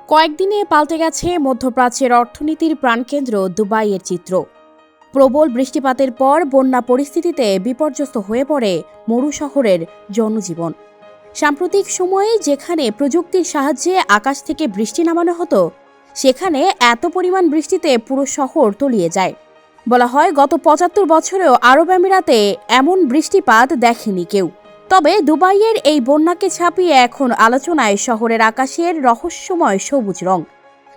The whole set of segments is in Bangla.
কয়েকদিনে পাল্টে গেছে মধ্যপ্রাচ্যের অর্থনীতির প্রাণকেন্দ্র দুবাইয়ের চিত্র। প্রবল বৃষ্টিপাতের পর বন্যা পরিস্থিতিতে বিপর্যস্ত হয়ে পড়ে মরু শহরের জনজীবন। সাম্প্রতিক সময়ে যেখানে প্রযুক্তির সাহায্যে আকাশ থেকে বৃষ্টি নামানো হতো, সেখানে এত পরিমাণ বৃষ্টিতে পুরো শহর তলিয়ে যায়। বলা হয় গত ৭৫ বছরেও আরব আমিরাতে এমন বৃষ্টিপাত দেখেনি কেউ। তবে দুবাইয়ের এই বন্যাকে ছাপিয়ে এখন আলোচনায় শহরের আকাশের রহস্যময় সবুজ রং।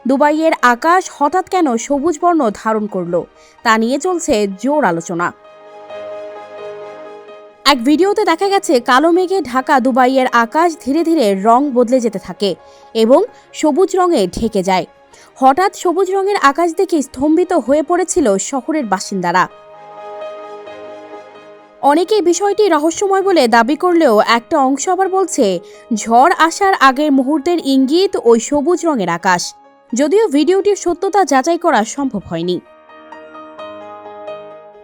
দুবাইয়ের আকাশ হঠাৎ কেন সবুজ বর্ণ ধারণ করল, তা নিয়ে চলছে জোর আলোচনা। এক ভিডিওতে দেখা গেছে কালো মেঘে ঢাকা দুবাইয়ের আকাশ ধীরে ধীরে রং বদলে যেতে থাকে এবং সবুজ রঙে ঢেকে যায়। হঠাৎ সবুজ রঙের আকাশ দেখে স্তম্ভিত হয়ে পড়েছিল শহরের বাসিন্দারা। অনেকেই বিষয়টি রহস্যময় বলে দাবি করলেও একটা অংশ আবার বলছে ঝড় আসার আগের মুহূর্তের ইঙ্গিত ওই সবুজ রঙের আকাশ। যদিও ভিডিওটির সত্যতা যাচাই করা সম্ভব হয়নি।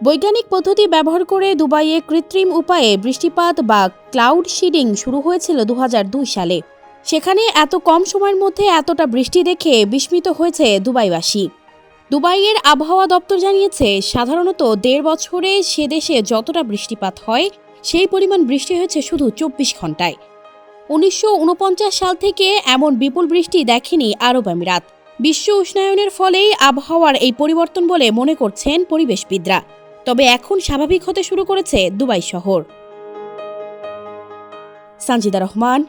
বৈজ্ঞানিক পদ্ধতি ব্যবহার করে দুবাইয়ে কৃত্রিম উপায়ে বৃষ্টিপাত বা ক্লাউড সিডিং শুরু হয়েছিল ২০০২ সালে। সেখানে এত কম সময়ের মধ্যে এতটা বৃষ্টি দেখে বিস্মিত হয়েছে দুবাইবাসী। দুবাইয়ের আবহাওয়া দপ্তর জানিয়েছে, সাধারণত ১.৫ বছরে সে দেশে যতটা বৃষ্টিপাত হয় সেই পরিমাণ বৃষ্টি হয়েছে শুধু ২৪ ঘন্টায়। ১৯৪৯ সাল থেকে এমন বিপুল বৃষ্টি দেখেনি আরব আমিরাত। বিশ্ব উষ্ণায়নের ফলেই আবহাওয়ার এই পরিবর্তন বলে মনে করছেন পরিবেশবিদরা। তবে এখন স্বাভাবিক হতে শুরু করেছে দুবাই শহর। সানজিদা রহমান,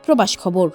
প্রবাস খবর।